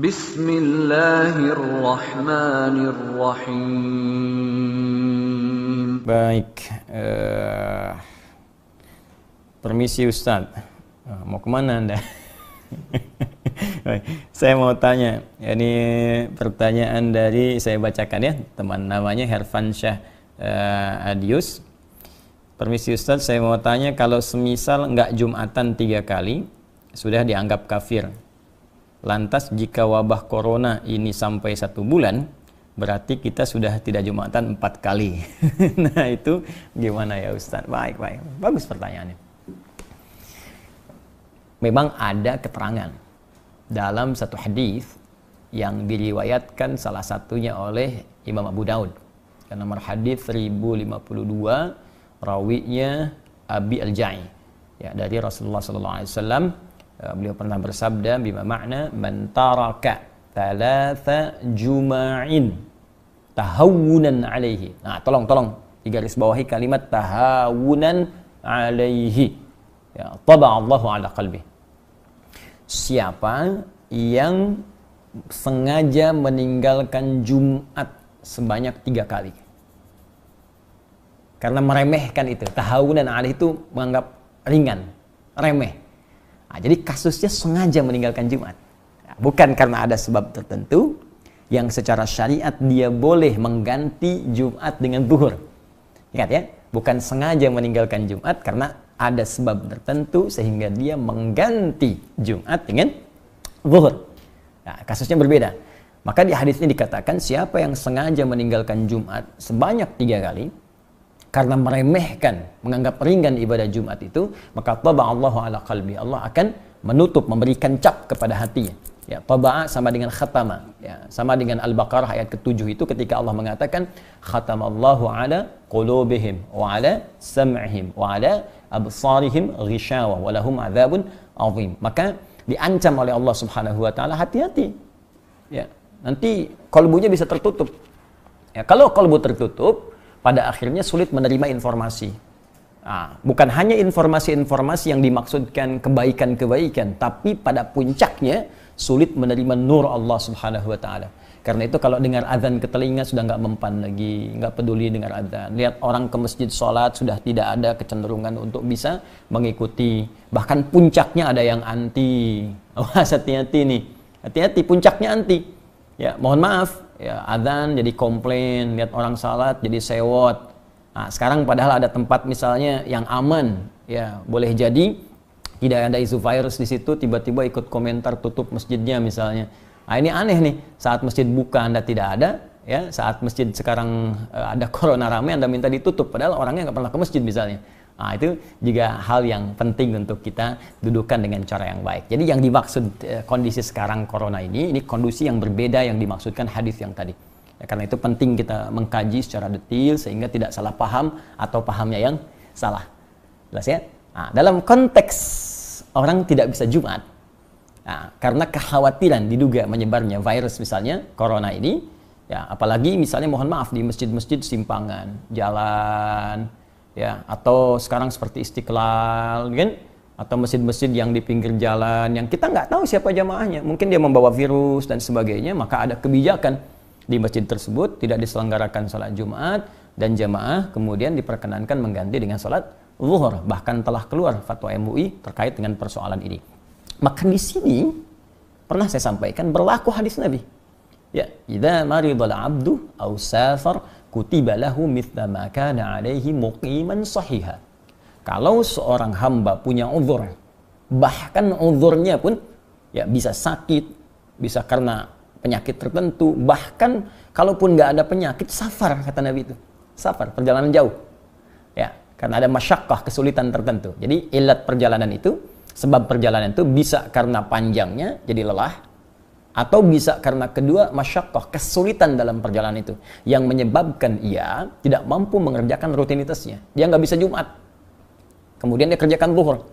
Bismillahirrahmanirrahim. Baik, permisi Ustaz, mau kemana Anda? Baik, saya mau tanya, ini pertanyaan dari, saya bacakan ya, teman namanya Herfansyah Adius. Permisi Ustaz, saya mau tanya, kalau semisal nggak Jumatan 3 kali, sudah dianggap kafir. Lantas jika wabah corona ini sampai 1 bulan, berarti kita sudah tidak Jumatan 4 kali. Nah itu gimana ya Ustaz? Baik, bagus pertanyaannya. Memang ada keterangan dalam satu hadis yang diriwayatkan salah satunya oleh Imam Abu Daud. Nomor hadis 1052, rawinya Abi Al-Ja'i. Ya, dari Rasulullah sallallahu alaihi wasallam, beliau pernah bersabda, bima makna man taraka thalatha juma'in tahawunan alaihi. Nah, tolong digaris bawahi kalimat tahawunan alaihi. Ya, taba'allahu ala qalbi. Siapa yang sengaja meninggalkan Jumat sebanyak 3 kali karena meremehkan itu, tahawunan alaihi itu menganggap ringan, remeh. Nah, jadi kasusnya sengaja meninggalkan Jumat. Nah, bukan karena ada sebab tertentu yang secara syariat dia boleh mengganti Jumat dengan zuhur. Ingat ya, bukan sengaja meninggalkan Jumat karena ada sebab tertentu sehingga dia mengganti Jumat dengan zuhur. Nah, kasusnya berbeda. Maka di hadis ini dikatakan siapa yang sengaja meninggalkan Jumat sebanyak 3 kali karena meremehkan, menganggap ringan ibadah Jumat itu, maka taba'allahu ala qalbi. Allah akan menutup, memberikan cap kepada hatinya. Ya, taba'a sama dengan khatama. Ya, sama dengan Al-Baqarah ayat ke-7 itu ketika Allah mengatakan khatamallahu ala qulubihim wa ala sam'ihim wa ala absarihim ghishawa wa lahum adzabun azim. Maka diancam oleh Allah Subhanahu wa taala, hati-hati. Ya, nanti kalbunya bisa tertutup. Ya, kalau kalbu tertutup, pada akhirnya sulit menerima informasi. Nah, bukan hanya informasi-informasi yang dimaksudkan kebaikan-kebaikan, tapi pada puncaknya sulit menerima nur Allah Subhanahu wa taala. Karena itu kalau dengar azan ke telinga sudah nggak mempan lagi, nggak peduli dengar azan. Lihat orang ke masjid sholat sudah tidak ada kecenderungan untuk bisa mengikuti. Bahkan puncaknya ada yang anti. Awas, hati-hati nih. Hati-hati, puncaknya anti. Ya, mohon maaf. Ya, azan jadi komplain, lihat orang salat jadi sewot. Nah, sekarang padahal ada tempat misalnya yang aman, ya boleh jadi tidak ada isu virus di situ, tiba-tiba ikut komentar tutup masjidnya misalnya. Nah, ini aneh nih, saat masjid buka Anda tidak ada, ya saat masjid sekarang ada corona ramai Anda minta ditutup, padahal orangnya nggak pernah ke masjid misalnya. Nah, itu juga hal yang penting untuk kita dudukan dengan cara yang baik. Jadi yang dimaksud kondisi sekarang corona ini kondisi yang berbeda yang dimaksudkan hadis yang tadi. Ya, karena itu penting kita mengkaji secara detail sehingga tidak salah paham atau pahamnya yang salah. Jelas ya? Nah, dalam konteks orang tidak bisa Jumat, nah, karena kekhawatiran diduga menyebarnya virus misalnya corona ini, ya apalagi misalnya mohon maaf di masjid-masjid simpangan, jalan, ya atau sekarang seperti Istiqlal kan, atau masjid-masjid yang di pinggir jalan yang kita nggak tahu siapa jamaahnya, mungkin dia membawa virus dan sebagainya, maka ada kebijakan di masjid tersebut tidak diselenggarakan salat Jumat dan jamaah kemudian diperkenankan mengganti dengan salat zuhur. Bahkan telah keluar fatwa MUI terkait dengan persoalan ini. Maka di sini pernah saya sampaikan berlaku hadis Nabi, ya idza maridal abdu aw safar kutiba lahu mithla ma kana alaihi muqiman sahiha. Kalau seorang hamba punya uzur, bahkan uzurnya pun ya bisa sakit, bisa karena penyakit tertentu, bahkan kalaupun nggak ada penyakit, safar kata Nabi itu, safar, perjalanan jauh, ya karena ada masyakkah, kesulitan tertentu. Jadi ilat perjalanan itu, sebab perjalanan itu bisa karena panjangnya jadi lelah, atau bisa karena kedua masyakkah, kesulitan dalam perjalanan itu yang menyebabkan ia tidak mampu mengerjakan rutinitasnya. Dia nggak bisa Jumat, kemudian dia kerjakan zuhur.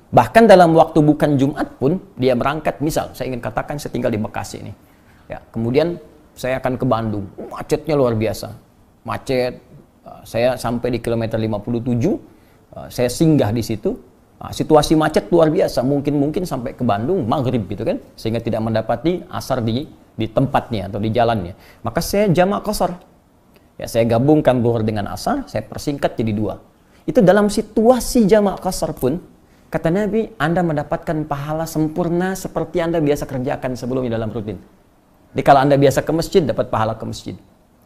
Bahkan dalam waktu bukan Jumat pun dia berangkat, misal saya ingin katakan saya tinggal di Bekasi ini, ya kemudian saya akan ke Bandung, macetnya luar biasa, macet. Saya sampai di kilometer 57, saya singgah di situ, Nah, situasi macet luar biasa, mungkin sampai ke Bandung maghrib gitu kan, sehingga tidak mendapati asar di tempatnya atau di jalannya. Maka saya jamak qasar. Ya, saya gabungkan zuhur dengan asar, saya persingkat jadi 2. Itu dalam situasi jamak qasar pun, kata Nabi, Anda mendapatkan pahala sempurna seperti Anda biasa kerjakan sebelumnya dalam rutin. Jadi kalau Anda biasa ke masjid, dapat pahala ke masjid.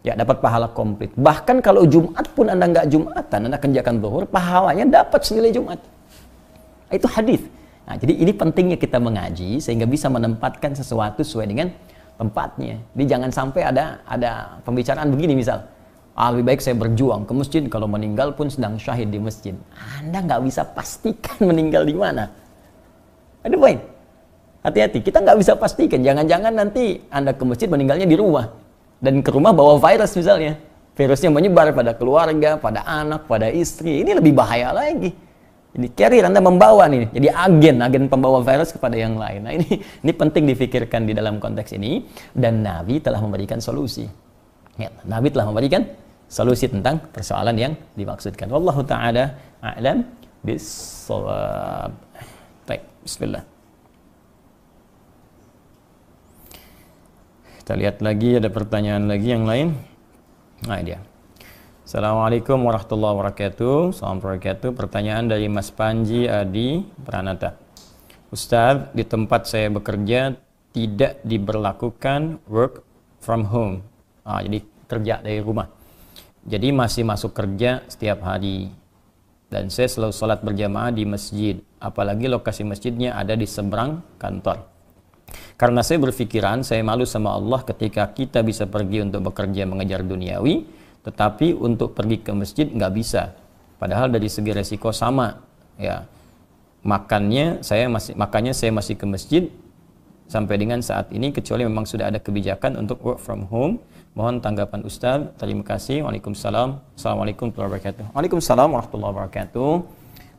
Ya, dapat pahala komplit. Bahkan kalau Jumat pun Anda nggak Jumatan, Anda kerjakan zuhur, pahalanya dapat senilai Jumat. Itu hadis. Nah, jadi ini pentingnya kita mengaji sehingga bisa menempatkan sesuatu sesuai dengan tempatnya. Jadi jangan sampai ada pembicaraan begini misal, lebih baik saya berjuang ke masjid, kalau meninggal pun sedang syahid di masjid. Anda nggak bisa pastikan meninggal di mana. Ada poin. Hati-hati, kita nggak bisa pastikan. Jangan-jangan nanti Anda ke masjid meninggalnya di rumah. Dan ke rumah bawa virus misalnya. Virusnya menyebar pada keluarga, pada anak, pada istri. Ini lebih bahaya lagi. Jadi carrier Anda membawa nih, jadi agen pembawa virus kepada yang lain. Nah ini penting difikirkan di dalam konteks ini. Dan Nabi telah memberikan solusi. Ya, Nabi telah memberikan solusi tentang persoalan yang dimaksudkan. Wallahu ta'ala a'lam bis-shawab. Baik, bismillah. Kita lihat lagi, ada pertanyaan lagi yang lain. Nah, dia. Assalamualaikum warahmatullahi wabarakatuh. Assalamualaikum warahmatullahi wabarakatuh. Pertanyaan dari Mas Panji Adi Pranata. Ustadz, di tempat saya bekerja tidak diberlakukan work from home. Jadi kerja dari rumah. Jadi masih masuk kerja setiap hari. Dan saya selalu sholat berjamaah di masjid. Apalagi lokasi masjidnya ada di seberang kantor. Karena saya berpikiran, saya malu sama Allah ketika kita bisa pergi untuk bekerja mengejar duniawi, tetapi untuk pergi ke masjid nggak bisa. Padahal dari segi resiko sama. Ya, makanya saya masih ke masjid sampai dengan saat ini, kecuali memang sudah ada kebijakan untuk work from home. Mohon tanggapan Ustaz. Terima kasih. Waalaikumsalam. Assalamualaikum warahmatullahi wabarakatuh. Waalaikumsalam warahmatullahi wabarakatuh.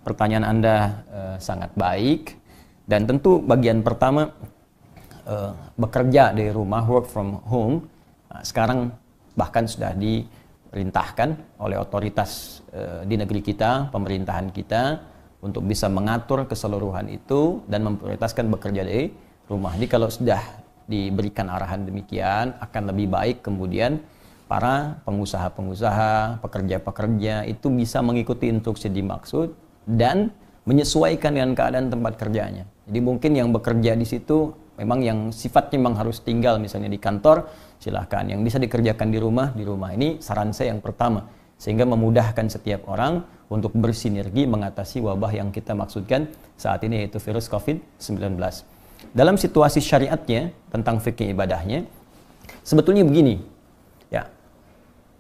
Pertanyaan Anda sangat baik. Dan tentu bagian pertama, bekerja dari rumah, work from home, sekarang bahkan sudah diperintahkan oleh otoritas di negeri kita, pemerintahan kita, untuk bisa mengatur keseluruhan itu dan memprioritaskan bekerja dari rumah. Jadi kalau sudah diberikan arahan demikian, akan lebih baik kemudian para pengusaha-pengusaha, pekerja-pekerja itu bisa mengikuti instruksi dimaksud dan menyesuaikan dengan keadaan tempat kerjanya. Jadi mungkin yang bekerja di situ memang yang sifatnya memang harus tinggal misalnya di kantor, silahkan. Yang bisa dikerjakan di rumah. Ini saran saya yang pertama, sehingga memudahkan setiap orang untuk bersinergi mengatasi wabah yang kita maksudkan saat ini, yaitu virus COVID-19. Dalam situasi syariatnya tentang fikih ibadahnya, sebetulnya begini, ya,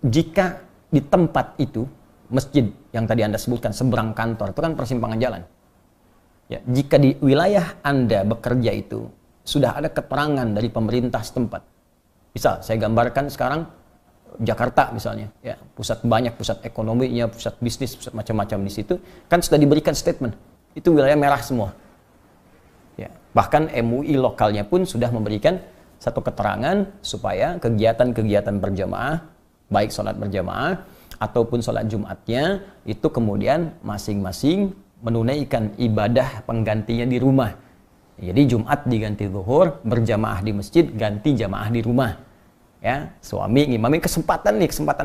jika di tempat itu masjid yang tadi Anda sebutkan seberang kantor, itu kan persimpangan jalan. Ya, jika di wilayah Anda bekerja itu sudah ada keterangan dari pemerintah setempat, misal saya gambarkan sekarang Jakarta misalnya, ya, pusat ekonominya, pusat bisnis, pusat macam-macam di situ, kan sudah diberikan statement, itu wilayah merah semua. Ya, bahkan MUI lokalnya pun sudah memberikan satu keterangan supaya kegiatan-kegiatan berjamaah, baik sholat berjamaah ataupun sholat Jumatnya, itu kemudian masing-masing menunaikan ibadah penggantinya di rumah. Jadi Jumat diganti zuhur, berjamaah di masjid, ganti jamaah di rumah. Ya, suami ngimami, kesempatan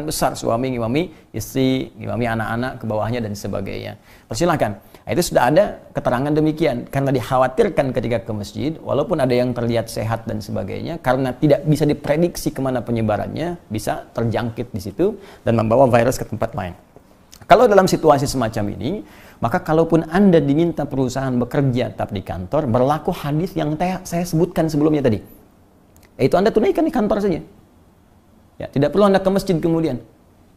besar, suami ngimami istri, ngimami anak-anak ke bawahnya dan sebagainya. Persilahkan. Nah, itu sudah ada keterangan demikian, karena dikhawatirkan ketika ke masjid, walaupun ada yang terlihat sehat dan sebagainya, karena tidak bisa diprediksi kemana penyebarannya, bisa terjangkit di situ dan membawa virus ke tempat lain. Kalau dalam situasi semacam ini, maka kalaupun Anda diminta perusahaan bekerja tetap di kantor, berlaku hadis yang saya sebutkan sebelumnya tadi. Yaitu Anda tunaikan di kantor saja. Ya, tidak perlu Anda ke masjid kemudian.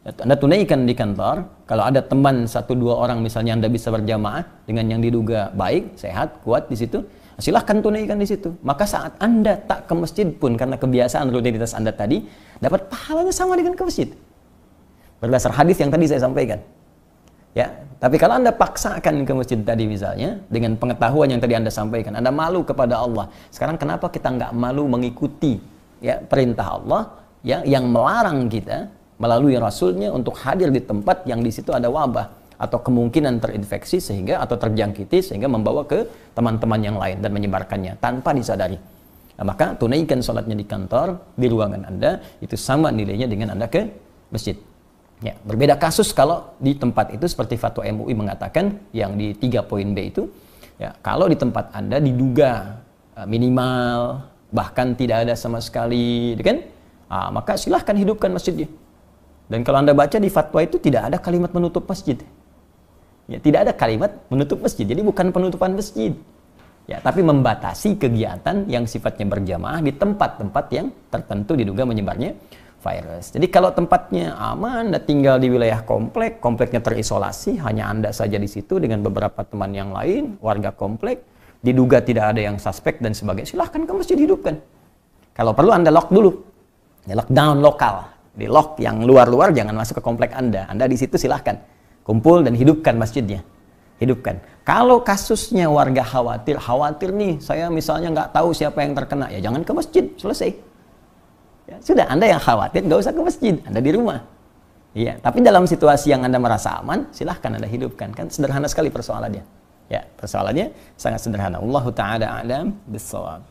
Ya, Anda tunaikan di kantor. Kalau ada teman 1-2 orang misalnya Anda bisa berjamaah dengan yang diduga baik, sehat, kuat di situ, silahkan tunaikan di situ. Maka saat Anda tak ke masjid pun karena kebiasaan rutinitas Anda tadi, dapat pahalanya sama dengan ke masjid. Berdasar hadis yang tadi saya sampaikan. Ya, tapi kalau Anda paksakan ke masjid tadi misalnya, dengan pengetahuan yang tadi Anda sampaikan, Anda malu kepada Allah. Sekarang kenapa kita nggak malu mengikuti ya perintah Allah ya, yang melarang kita melalui Rasulnya untuk hadir di tempat yang di situ ada wabah. atau kemungkinan terinfeksi sehingga atau terjangkiti sehingga membawa ke teman-teman yang lain dan menyebarkannya tanpa disadari. Nah, maka tunaikan sholatnya di kantor, di ruangan Anda, itu sama nilainya dengan Anda ke masjid. Ya, berbeda kasus kalau di tempat itu seperti fatwa MUI mengatakan yang di 3 poin B itu, ya, kalau di tempat Anda diduga minimal bahkan tidak ada sama sekali, kan? Maka silahkan hidupkan masjidnya. Dan kalau Anda baca di fatwa itu tidak ada kalimat menutup masjid. Ya, tidak ada kalimat menutup masjid. Jadi bukan penutupan masjid. Ya, tapi membatasi kegiatan yang sifatnya berjamaah di tempat-tempat yang tertentu diduga menyebarnya virus. Jadi kalau tempatnya aman, Anda tinggal di wilayah komplek, kompleknya terisolasi, hanya Anda saja di situ dengan beberapa teman yang lain, warga komplek, diduga tidak ada yang suspek dan sebagainya, silahkan ke masjid hidupkan. Kalau perlu Anda lock dulu, ya, lockdown lokal, di lock yang luar-luar jangan masuk ke komplek Anda. Anda di situ silahkan kumpul dan hidupkan masjidnya. Hidupkan. Kalau kasusnya warga khawatir nih, saya misalnya nggak tahu siapa yang terkena, ya jangan ke masjid, selesai. Ya, sudah, Anda yang khawatir nggak usah ke masjid, Anda di rumah. Iya, tapi dalam situasi yang Anda merasa aman, silahkan Anda hidupkan. Kan sederhana sekali persoalannya. Ya, persoalannya sangat sederhana. Allahu ta'ala a'lam bissawab.